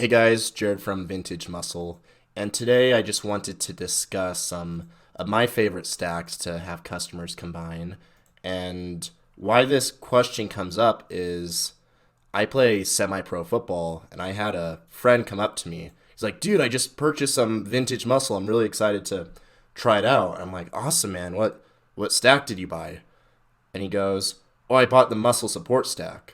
Hey guys, Jared from Vintage Muscle, and today I just wanted to discuss some of my favorite stacks to have customers combine. And why this question comes up is I play semi-pro football, and I had a friend come up to me. He's like, "Dude, I just purchased some Vintage Muscle. I'm really excited to try it out." I'm like, "Awesome, man. What stack did you buy?" And he goes, "Oh, I bought the Muscle Support Stack."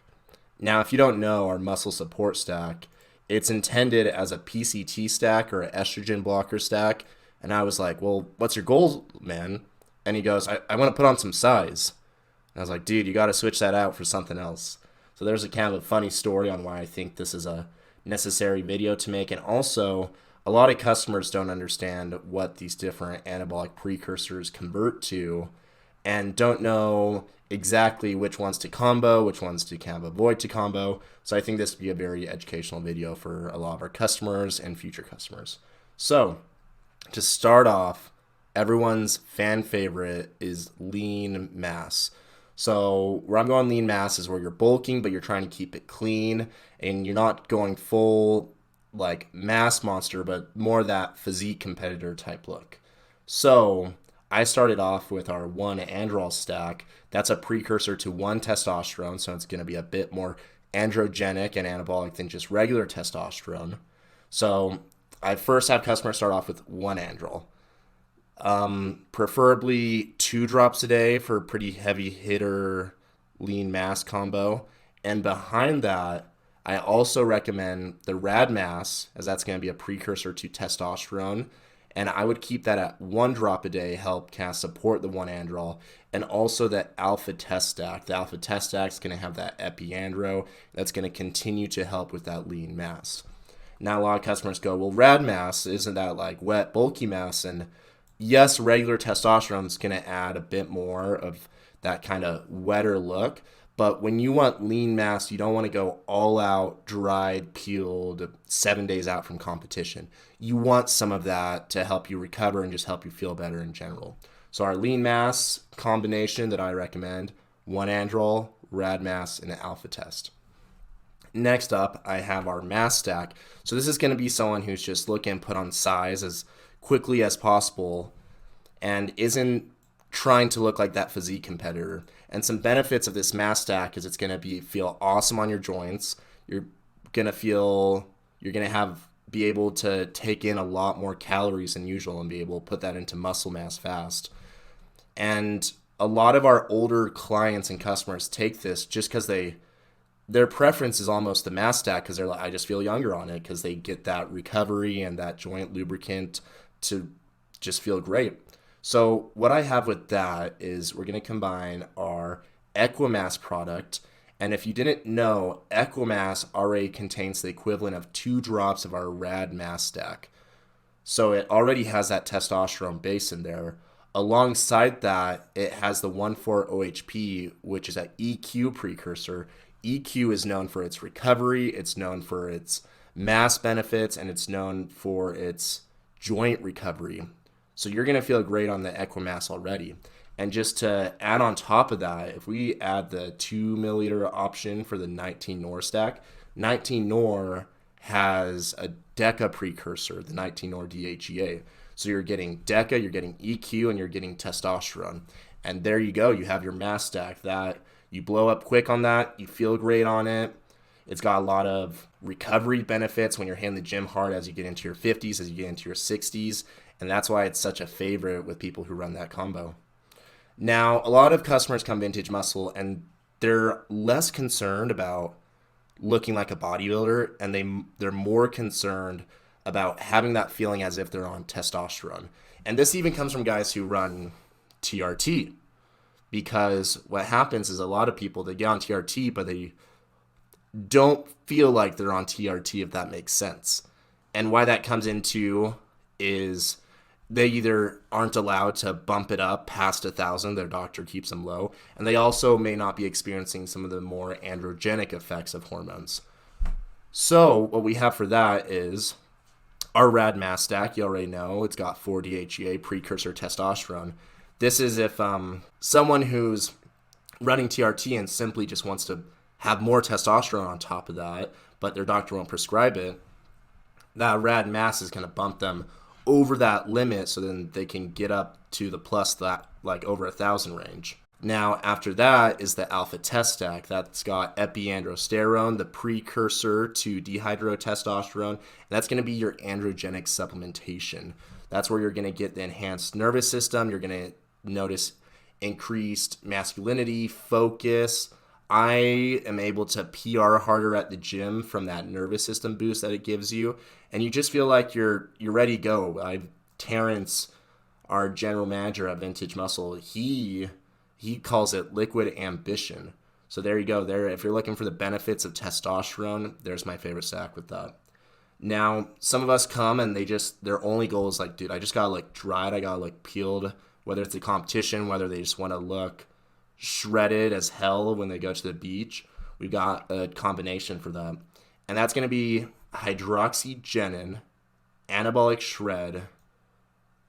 Now, if you don't know our muscle support stack, it's intended as a PCT stack or an estrogen blocker stack. And I was like, well, what's your goal, man? And he goes, I want to put on some size. And I was like, dude, you got to switch that out for something else. So there's a kind of a funny story on why I think this is a necessary video to make. And also, a lot of customers don't understand what these different anabolic precursors convert to and don't know exactly which ones to combo, which ones to kind of avoid to combo. So I think this would be a very educational video for a lot of our customers and future customers. So to start off, everyone's fan favorite is lean mass. So where I'm going lean mass is where you're bulking, but you're trying to keep it clean and you're not going full like mass monster, but more that physique competitor type look. So I started off with our one androl stack. That's a precursor to one testosterone, so it's going to be a bit more androgenic and anabolic than just regular testosterone. So I first have customers start off with one androl. Preferably 2 drops a day for a pretty heavy hitter lean mass combo. And behind that, I also recommend the Rad Mass, as that's going to be a precursor to testosterone. And I would keep that at 1 drop a day, help kind of support the one androl. And also that alpha test stack. The alpha test stack is going to have that epiandro that's going to continue to help with that lean mass. Now, a lot of customers go, well, Rad Mass, isn't that like wet, bulky mass? And yes, regular testosterone is going to add a bit more of that kind of wetter look. But when you want lean mass, you don't want to go all out, dried, peeled, 7 days out from competition. You want some of that to help you recover and just help you feel better in general. So our lean mass combination that I recommend, one androl, Rad Mass, and an alpha test. Next up, I have our mass stack. So this is going to be someone who's just looking to put on size as quickly as possible and isn't trying to look like that physique competitor. And some benefits of this mass stack is it's going to feel awesome on your joints. You're going to be able to take in a lot more calories than usual and be able to put that into muscle mass fast. And a lot of our older clients and customers take this just because their preference is almost the mass stack because they're like, I just feel younger on it because they get that recovery and that joint lubricant to just feel great. So what I have with that is we're going to combine our Equimass product. And if you didn't know, Equimass already contains the equivalent of 2 drops of our Rad Mass Stack. So it already has that testosterone base in there. Alongside that, it has the 1,4-OHP, which is an EQ precursor. EQ is known for its recovery, it's known for its mass benefits, and it's known for its joint recovery. So you're going to feel great on the Equimass already. And just to add on top of that, if we add the 2 milliliter option for the 19 NOR stack, 19 NOR has a DECA precursor, the 19 NOR DHEA. So you're getting DECA, you're getting EQ, and you're getting testosterone. And there you go. You have your mass stack that you blow up quick on that. You feel great on it. It's got a lot of recovery benefits when you're hitting the gym hard as you get into your 50s, as you get into your 60s. And that's why it's such a favorite with people who run that combo. Now, a lot of customers come Vintage Muscle and they're less concerned about looking like a bodybuilder and they're more concerned about having that feeling as if they're on testosterone. And this even comes from guys who run TRT because what happens is a lot of people, they get on TRT, but they don't feel like they're on TRT, if that makes sense. And why that comes into is they either aren't allowed to bump it up past 1,000, their doctor keeps them low, and they also may not be experiencing some of the more androgenic effects of hormones. So what we have for that is our Rad Mass Stack. You already know it's got 4-DHEA precursor testosterone. This is if someone who's running TRT and simply just wants to have more testosterone on top of that, but their doctor won't prescribe it, that Rad Mass is going to bump them over that limit, so then they can get up to the plus that like over 1,000 range. Now, after that is the alpha test stack. That's got epiandrosterone, the precursor to dihydrotestosterone, and that's going to be your androgenic supplementation. That's where you're going to get the enhanced nervous system. You're going to notice increased masculinity, focus. I am able to PR harder at the gym from that nervous system boost that it gives you, and you just feel like you're ready to go. Terrence, our general manager at Vintage Muscle, he calls it liquid ambition. So there you go. There, if you're looking for the benefits of testosterone, there's my favorite stack with that. Now, some of us come and their only goal is like, dude, I just gotta look dried, I gotta look peeled, whether it's a competition, whether they just want to look shredded as hell when they go to the beach. We've got a combination for them. And that's gonna be Hydroxygenin, anabolic shred,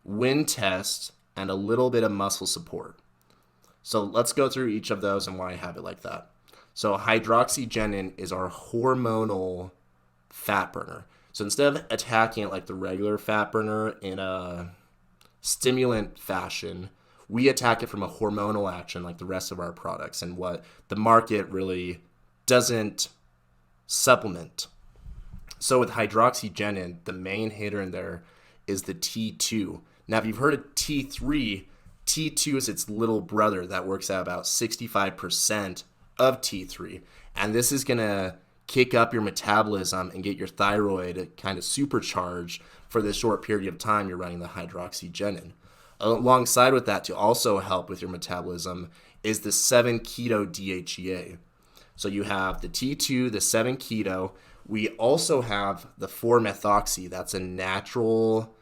wind test, and a little bit of muscle support. So let's go through each of those and why I have it like that. So Hydroxygenin is our hormonal fat burner. So instead of attacking it like the regular fat burner in a stimulant fashion, we attack it from a hormonal action like the rest of our products, and what the market really doesn't supplement. So with Hydroxygenin, the main hitter in there is the T2. Now, if you've heard of T3, T2 is its little brother that works at about 65% of T3. And this is going to kick up your metabolism and get your thyroid kind of supercharged for the short period of time you're running the Hydroxygenin. Alongside with that, to also help with your metabolism, is the 7-keto DHEA. So you have the T2, the 7-keto. We also have the 4-methoxy. That's a natural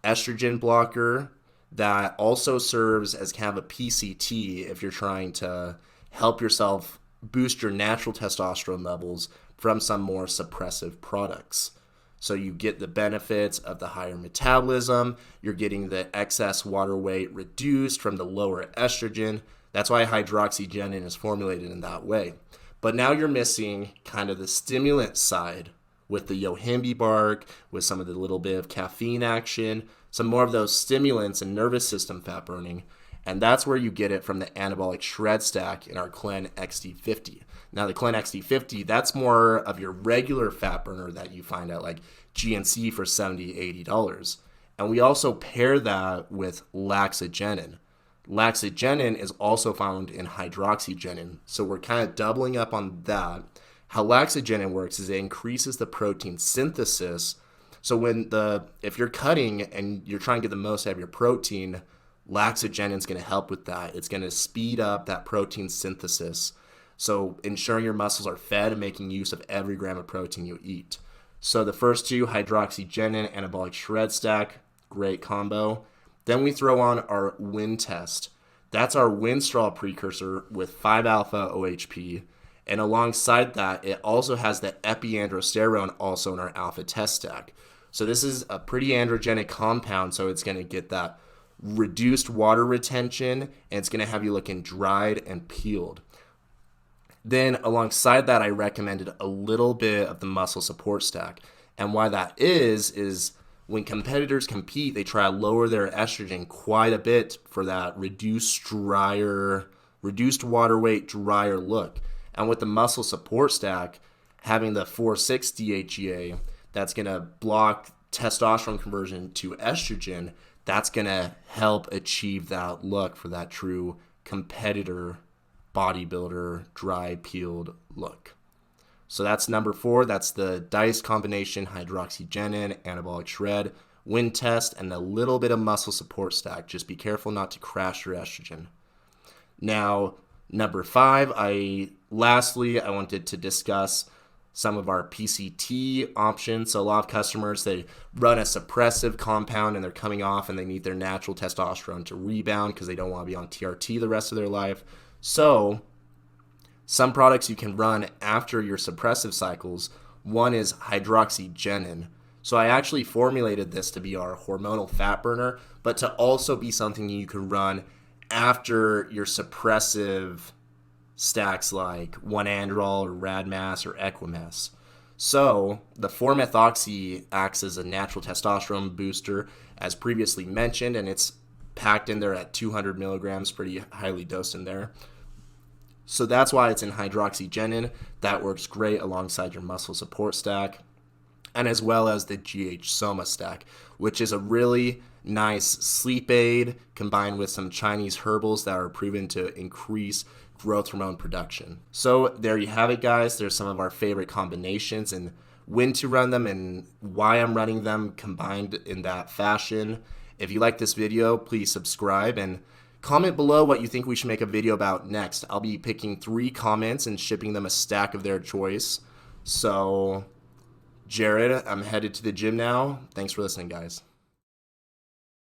estrogen blocker that also serves as kind of a PCT if you're trying to help yourself boost your natural testosterone levels from some more suppressive products. So you get the benefits of the higher metabolism, you're getting the excess water weight reduced from the lower estrogen. That's why Hydroxygenin is formulated in that way. But now you're missing kind of the stimulant side with the yohimbe bark, with some of the little bit of caffeine action, some more of those stimulants and nervous system fat burning, and that's where you get it from the anabolic shred stack in our Clen XT50. Now the Clen XT50, that's more of your regular fat burner that you find at like GNC for $70, $80. And we also pair that with Laxagenin. Laxagenin is also found in Hydroxygenin, so we're kind of doubling up on that. How Laxagenin works is it increases the protein synthesis. So if you're cutting and you're trying to get the most out of your protein, Laxagenin is going to help with that. It's going to speed up that protein synthesis, so ensuring your muscles are fed and making use of every gram of protein you eat. So the first two, Hydroxygenin, anabolic shred stack, great combo. Then we throw on our wind test. That's our Winstrol precursor with 5-alpha OHP. And alongside that, it also has the epiandrosterone also in our alpha test stack. So this is a pretty androgenic compound, so it's going to get that reduced water retention, and it's going to have you looking dried and peeled. Then alongside that, I recommended a little bit of the muscle support stack. And why that is when competitors compete, they try to lower their estrogen quite a bit for that reduced water weight, drier look. And with the muscle support stack, having the 4,6 DHEA, that's going to block testosterone conversion to estrogen, that's going to help achieve that look for that true competitor, bodybuilder, dry, peeled look. So that's number 4. That's the DICE combination, Hydroxygenin, anabolic shred, wind test, and a little bit of muscle support stack. Just be careful not to crash your estrogen. Now, number 5, lastly, I wanted to discuss some of our PCT options. So a lot of customers, they run a suppressive compound and they're coming off and they need their natural testosterone to rebound because they don't want to be on TRT the rest of their life. So some products you can run after your suppressive cycles. One is Hydroxygenin. So I actually formulated this to be our hormonal fat burner, but to also be something you can run after your suppressive stacks like 1-androl or Rad Mass or Equimess. So the 4-methoxy acts as a natural testosterone booster, as previously mentioned, and it's packed in there at 200 milligrams, pretty highly dosed in there. So that's why it's in Hydroxygenin. That works great alongside your muscle support stack, and as well as the GH Soma stack, which is a really nice sleep aid combined with some Chinese herbals that are proven to increase growth hormone production. So there you have it, guys. There's some of our favorite combinations and when to run them and why I'm running them combined in that fashion. If you like this video, please subscribe and comment below what you think we should make a video about next. I'll be picking 3 comments and shipping them a stack of their choice. So, Jared, I'm headed to the gym now. Thanks for listening, guys.